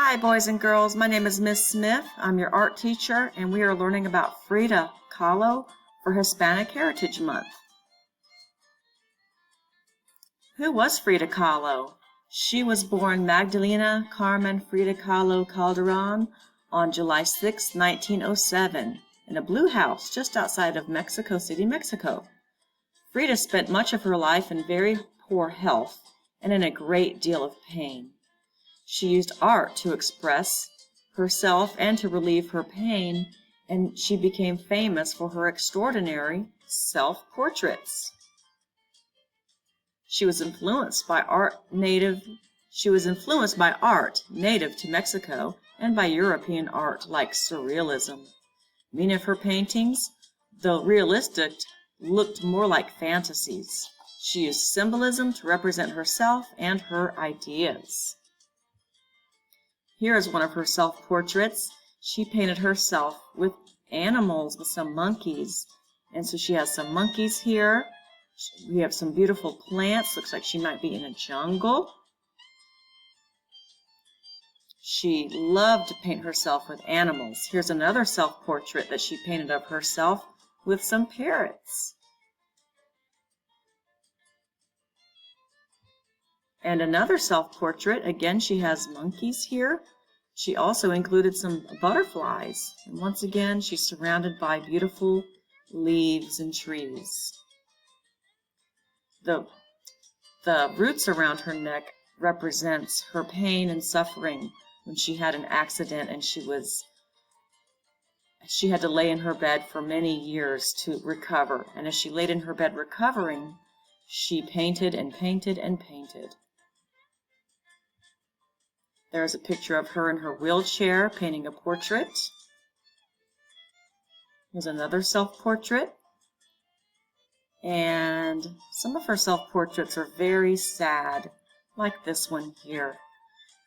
Hi, boys and girls. My name is Miss Smith. I'm your art teacher, and we are learning about Frida Kahlo for Hispanic Heritage Month. Who was Frida Kahlo? She was born Magdalena Carmen Frida Kahlo Calderon on July 6, 1907, in a blue house just outside of Mexico City, Mexico. Frida spent much of her life in very poor health and in a great deal of pain. She used art to express herself and to relieve her pain, and she became famous for her extraordinary self-portraits. She was influenced by art native to Mexico and by European art like Surrealism. Many of her paintings, though realistic, looked more like fantasies. She used symbolism to represent herself and her ideas. Here is one of her self-portraits. She painted herself with animals, with some monkeys. And so she has some monkeys here. We have some beautiful plants. Looks like she might be in a jungle. She loved to paint herself with animals. Here's another self-portrait that she painted of herself with some parrots. And another self-portrait. Again, she has monkeys here. She also included some butterflies. And once again, she's surrounded by beautiful leaves and trees. The roots around her neck represents her pain and suffering when she had an accident and she had to lay in her bed for many years to recover. And as she laid in her bed recovering, she painted and painted and painted. There's a picture of her in her wheelchair painting a portrait. Here's another self-portrait. And some of her self-portraits are very sad, like this one here,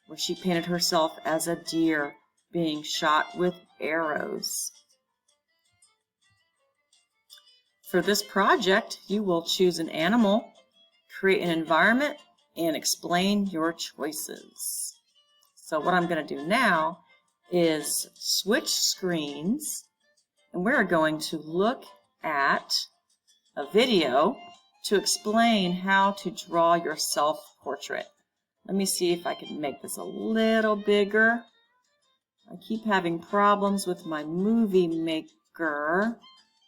where she painted herself as a deer being shot with arrows. For this project, you will choose an animal, create an environment, and explain your choices. So what I'm going to do now is switch screens, and we're going to look at a video to explain how to draw your self-portrait. Let me see if I can make this a little bigger. I keep having problems with my movie maker,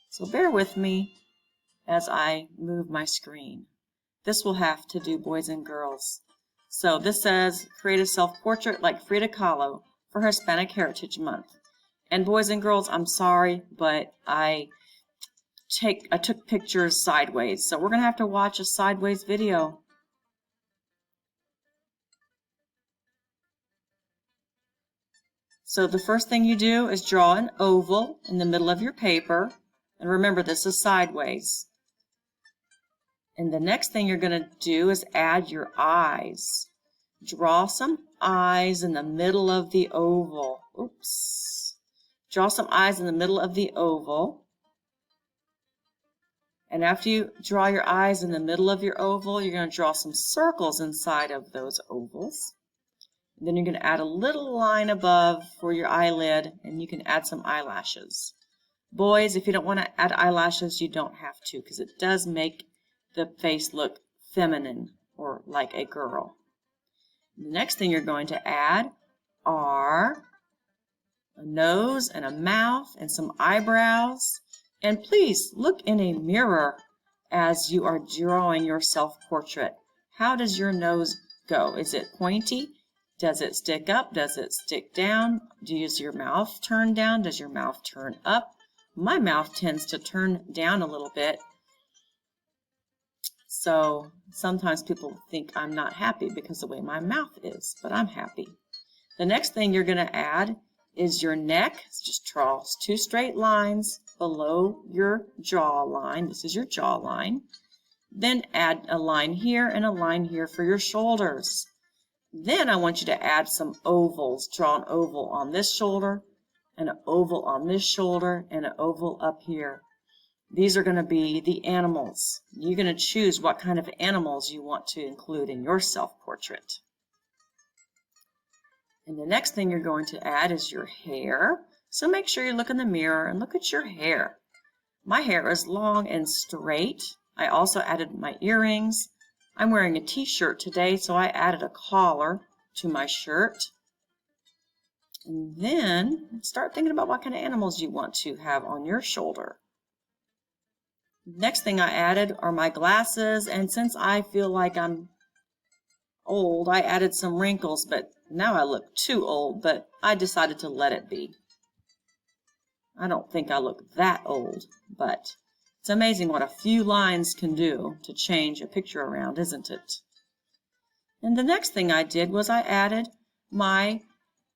so bear with me as I move my screen. This will have to do, boys and girls. So this says, create a self-portrait like Frida Kahlo for Hispanic Heritage Month. And boys and girls, I'm sorry, but I took pictures sideways. So we're going to have to watch a sideways video. So the first thing you do is draw an oval in the middle of your paper. And remember, this is sideways. And the next thing you're going to do is add your eyes. Draw some eyes in the middle of the oval. Oops. Draw some eyes in the middle of the oval. And after you draw your eyes in the middle of your oval, you're going to draw some circles inside of those ovals. And then you're going to add a little line above for your eyelid, and you can add some eyelashes. Boys, if you don't want to add eyelashes, you don't have to, because it does make the face look feminine or like a girl. The next thing you're going to add are a nose and a mouth and some eyebrows. And please look in a mirror as you are drawing your self-portrait. How does your nose go? Is it pointy? Does it stick up? Does it stick down? Does your mouth turn down? Does your mouth turn up? My mouth tends to turn down a little bit. So sometimes people think I'm not happy because of the way my mouth is, but I'm happy. The next thing you're going to add is your neck. Just draw 2 straight lines below your jawline. This is your jawline. Then add a line here and a line here for your shoulders. Then I want you to add some ovals. Draw an oval on this shoulder, and an oval on this shoulder, and an oval up here. These are going to be the animals. You're going to choose what kind of animals you want to include in your self-portrait. And the next thing you're going to add is your hair. So make sure you look in the mirror and look at your hair. My hair is long and straight. I also added my earrings. I'm wearing a t-shirt today, so I added a collar to my shirt. And then start thinking about what kind of animals you want to have on your shoulder. Next thing I added are my glasses, and since I feel like I'm old, I added some wrinkles, but now I look too old, but I decided to let it be. I don't think I look that old, but it's amazing what a few lines can do to change a picture around, isn't it? And the next thing I did was I added my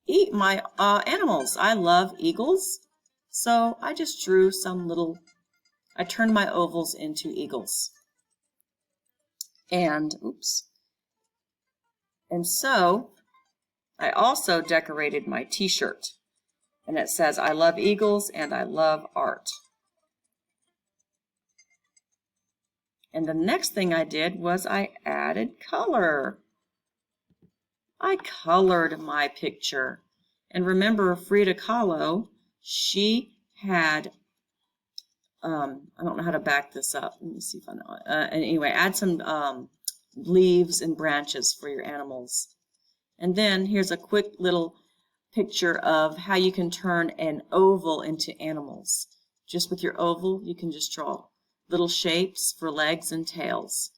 animals. I love eagles, so I just drew I turned my ovals into eagles. And so I also decorated my t-shirt, and it says, I love eagles and I love art. And the next thing I did was I added color. I colored my picture. And remember Frida Kahlo, she had, I don't know how to back this up. Let me see if I know it. Anyway, add some leaves and branches for your animals. And then here's a quick little picture of how you can turn an oval into animals. Just with your oval, you can just draw little shapes for legs and tails.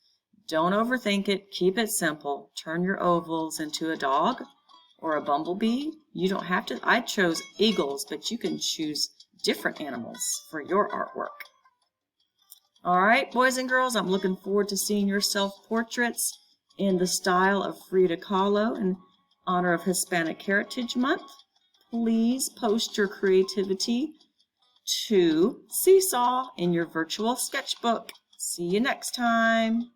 Don't overthink it. Keep it simple. Turn your ovals into a dog or a bumblebee. You don't have to. I chose eagles, but you can choose different animals for your artwork. All right, boys and girls, I'm looking forward to seeing your self-portraits in the style of Frida Kahlo in honor of Hispanic Heritage Month. Please post your creativity to Seesaw in your virtual sketchbook. See you next time.